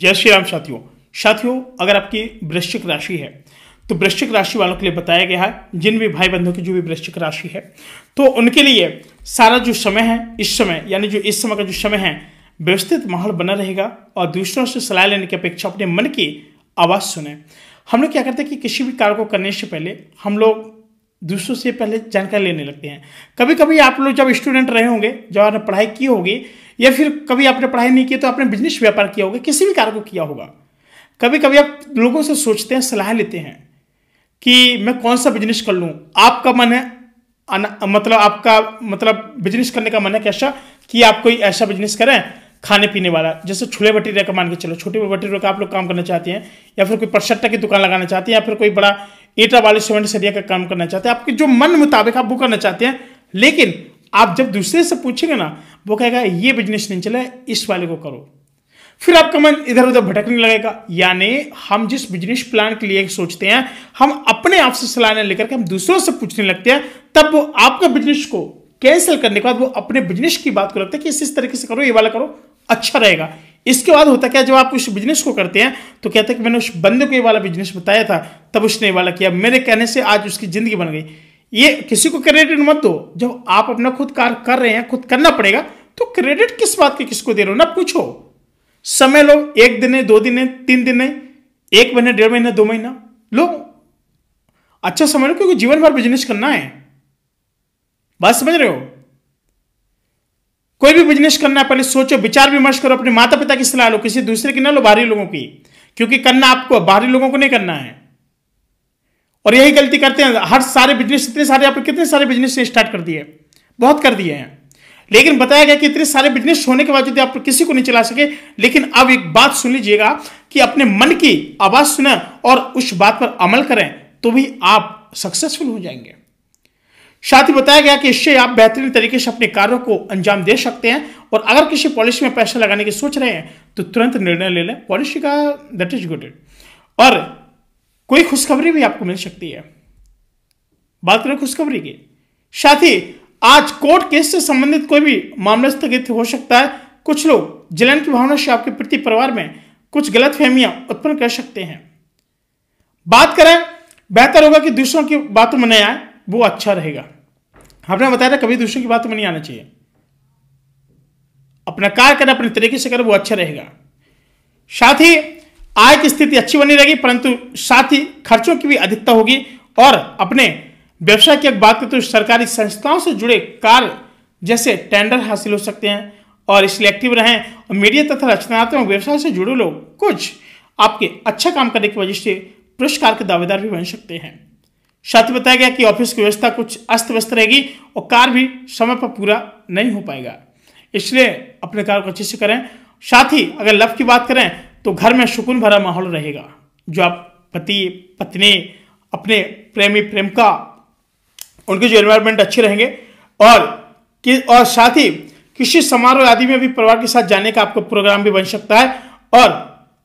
जय श्री राम साथियों। अगर आपकी वृश्चिक राशि है तो वृश्चिक राशि वालों के लिए बताया गया है, जिन भी भाई बंधुओं की जो भी वृश्चिक राशि है तो उनके लिए सारा जो समय है इस समय यानी जो इस समय का जो समय है व्यवस्थित माहौल बना रहेगा और दूसरों से सलाह लेने की अपेक्षा अपने मन की आवाज़ सुने। हम लोग क्या करते हैं कि किसी भी कार्य को करने से पहले हम लोग दूसरों से पहले जानकारी लेने लगते हैं। कभी कभी आप लोग जब स्टूडेंट रहे होंगे, जब आपने पढ़ाई की होगी या फिर कभी आपने पढ़ाई नहीं की तो आपने बिजनेस व्यापार किया होगा, किसी भी कार्य को किया होगा। कभी कभी आप लोगों से सोचते हैं, सलाह लेते हैं कि मैं कौन सा बिजनेस कर लूँ। आपका मन है आपका बिजनेस करने का मन है कैसा कि आप कोई ऐसा बिजनेस करें खाने पीने वाला, जैसे छोले भटूरे का मान के चलो, छोटे भटूरे का आप लोग काम करना चाहते हैं या फिर कोई परसट्टा की दुकान लगाना चाहते हैं या फिर कोई बड़ा ईंटा वाले सीमेंट सरिया का काम करना चाहते हैं। आपके जो मन मुताबिक आप वो करना चाहते हैं, लेकिन आप जब दूसरे से पूछेंगे ना, वो कहेगा ये बिजनेस नहीं चला, इस वाले को करो। फिर आपका मन इधर उधर भटकने लगेगा। यानी हम जिस बिजनेस प्लान के लिए सोचते हैं, हम अपने आप से सलाह लेकर के हम दूसरों से पूछने लगते हैं, तब वो आपका बिजनेस को कैंसिल करने के बाद वो अपने बिजनेस की बात को रखते हैं कि इस तरीके से करो, ये वाला करो, अच्छा रहेगा। इसके बाद होता क्या, जब आप उस बिजनेस को करते हैं तो कहते हैं कि मैंने उस बंदे को ये वाला बिजनेस बताया था, तब उसने ये वाला किया, मेरे कहने से आज उसकी जिंदगी बन गई। ये किसी को क्रेडिट मत दो। जब आप अपना खुद कार्य कर रहे हैं, खुद करना पड़ेगा, तो क्रेडिट किस बात के किसको दे रहे हो ना पूछो। समय लो, 1 दिन है, 2 दिन है, 3 दिन है, 1 महीना, 1.5 महीना, 2 महीना लो, अच्छा समय लो, क्योंकि जीवन भर बिजनेस करना है। बात समझ रहे हो? कोई भी बिजनेस करना है, पहले सोचो, विचार विमर्श करो, अपने माता पिता की सलाह लो, किसी दूसरे की ना लो, बाहरी लोगों की, क्योंकि करना आपको, बाहरी लोगों को नहीं करना है। और यही गलती करते हैं हर सारे बिजनेस, इतने सारे आप कितने सारे बिजनेस स्टार्ट कर दिए, बहुत कर दिए हैं, लेकिन बताया गया कि इतने सारे बिजनेस होने के बावजूद आप किसी को नहीं चला सके। लेकिन अब एक बात सुन लीजिएगा कि अपने मन की आवाज सुने और उस बात पर अमल करें, तो भी आप सक्सेसफुल हो जाएंगे। साथ ही बताया गया कि इससे आप बेहतरीन तरीके से अपने कार्यों को अंजाम दे सकते हैं। और अगर किसी पॉलिसी में पैसा लगाने की सोच रहे हैं तो तुरंत निर्णय ले लें पॉलिसी का, दैट इज गुड। और कोई खुशखबरी भी आपको मिल सकती है। बात करें खुशखबरी की, साथ ही आज कोर्ट केस से संबंधित कोई भी मामला स्थगित हो सकता है। कुछ लोग जलन की भावना से आपके प्रति परिवार में कुछ गलतफहमियां उत्पन्न कर सकते हैं। बात करें, बेहतर होगा कि दूसरों की बातों में नहीं आए, वो अच्छा रहेगा। हमने बताया था कभी दूसरों की बातों में नहीं आना चाहिए, अपना कार्य करें, अपने तरीके से करें, वो अच्छा रहेगा। साथ ही आय की स्थिति अच्छी बनी रहेगी, परंतु साथ ही खर्चों की भी अधिकता होगी। और अपने व्यवसाय की एक बात करें तो सरकारी संस्थाओं से जुड़े कार्य जैसे टेंडर हासिल हो सकते हैं, और इसलिए एक्टिव रहें। और मीडिया तथा रचनात्मक व्यवसाय से जुड़े लोग कुछ आपके अच्छा काम करने की वजह से पुरस्कार के दावेदार भी बन सकते हैं। साथ ही बताया गया कि ऑफिस की व्यवस्था कुछ अस्त व्यस्त रहेगी और कार्य भी समय पर पूरा नहीं हो पाएगा, इसलिए अपने कार्य को अच्छे से करें। साथ ही अगर लव की बात करें तो घर में सुकून भरा माहौल रहेगा। जो आप पति पत्नी, अपने प्रेमी प्रेमिका, उनके जो एनवायरमेंट अच्छे रहेंगे। और साथ ही किसी समारोह आदि में भी परिवार के साथ जाने का आपको प्रोग्राम भी बन सकता है। और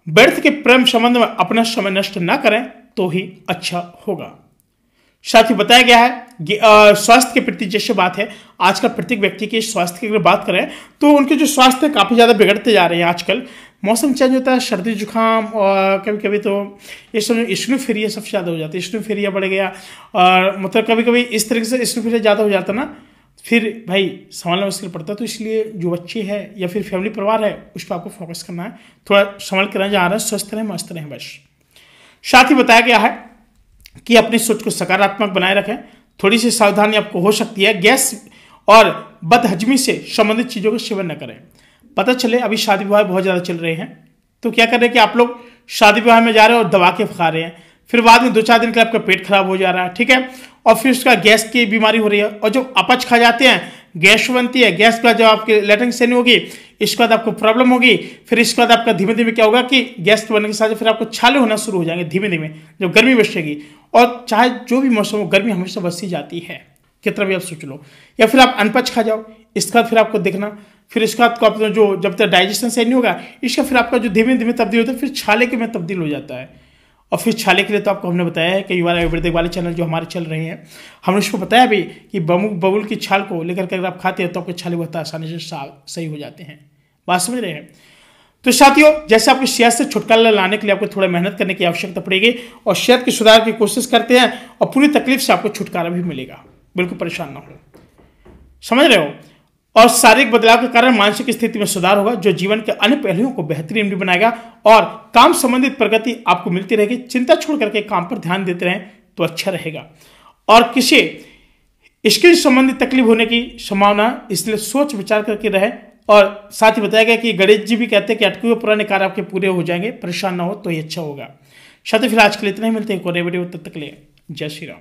व्यर्थ के प्रेम संबंध में अपना समय नष्ट ना करें तो ही अच्छा होगा। साथ ही बताया गया है स्वास्थ्य के प्रति जैसे बात है, आजकल प्रत्येक व्यक्ति के स्वास्थ्य की अगर बात करें तो उनके जो स्वास्थ्य है काफ़ी ज़्यादा बिगड़ते जा रहे हैं। आजकल मौसम चेंज होता है, सर्दी जुकाम, और कभी कभी तो इस समय स्नोफेरिया सबसे ज़्यादा हो जाता है, स्नोफेरिया बढ़ गया। और मतलब कभी कभी इस तरीके से स्नोफेरिया ज़्यादा हो जाता ना, फिर भाई संभालना मुश्किल पड़ता है। तो इसलिए जो बच्चे हैं या फिर फैमिली परिवार है, उस पर आपको फोकस करना है, थोड़ा संभाल कर रहें, जहाँ रहे स्वस्थ रहें, मस्त रहें बस। साथ ही बताया गया है कि अपनी सोच को सकारात्मक बनाए रखें। थोड़ी सी सावधानी आपको हो सकती है, गैस और बदहजमी से संबंधित चीज़ों का सेवन न करें। पता चले अभी शादी विवाह बहुत ज़्यादा चल रहे हैं, तो क्या कर रहे हैं कि आप लोग शादी विवाह में जा रहे हैं और दबा के खा रहे हैं, फिर बाद में 2-4 दिन के लिए आपका पेट खराब हो जा रहा है, ठीक है, और फिर उसका गैस की बीमारी हो रही है। और जो अपच खा जाते हैं, गैस बनती है, गैस के बाद जब आपके लैट्रिन से नहीं होगी, इसके बाद आपको प्रॉब्लम होगी। फिर इसके बाद आपका धीमे धीमे क्या होगा कि गैस के बनने के साथ फिर आपको छाले होना शुरू हो जाएंगे धीमे धीमे, जब गर्मी बचेगी। और चाहे जो भी मौसम हो, गर्मी हमेशा बसी जाती है, कितना भी आप सोच लो। या फिर आप अनपच खा जाओ, इसके बाद फिर आपको देखना, फिर इसके बाद आप जो जब तक डाइजेशन सही नहीं होगा, इसका फिर आपका जो धीमे धीमे तब्दील होता है, फिर छाले के में तब्दील हो जाता है। और फिर छाले के लिए तो आपको हमने बताया है कई बार, आयुर्वेदिक वाले चैनल जो हमारे चल रहे हैं, हमने उसको बताया भी कि बबूल की छाल को लेकर के अगर आप खाते हैं तो आपके छाले बहुत आसानी से सही हो जाते हैं। बात समझ रहे हैं? तो साथियों, जैसे आपको सेहत से छुटकारा लाने के लिए आपको थोड़ा मेहनत करने की आवश्यकता पड़ेगी और सेहत की सुधार की कोशिश करते हैं और पूरी तकलीफ से आपको छुटकारा भी मिलेगा। बिल्कुल परेशान ना हो, समझ रहे हो। और शारीरिक बदलाव के कारण मानसिक स्थिति में सुधार होगा, जो जीवन के अन्य पहलुओं को बेहतरीन भी बनाएगा और काम संबंधित प्रगति आपको मिलती रहेगी। चिंता छोड़ करके काम पर ध्यान देते रहें तो अच्छा रहेगा। और किसी स्किन संबंधी तकलीफ होने की संभावना, इसलिए सोच विचार करके रहे। और साथ ही बताया गया कि गणेश जी भी कहते हैं कि अटके हुए पुराने कार्य आपके पूरे हो जाएंगे, परेशान ना हो तो ये अच्छा होगा। साथ ही फिर आज के लिए इतना ही, मिलते हैं एक और वीडियो, तब तक के लिए जय श्री राम।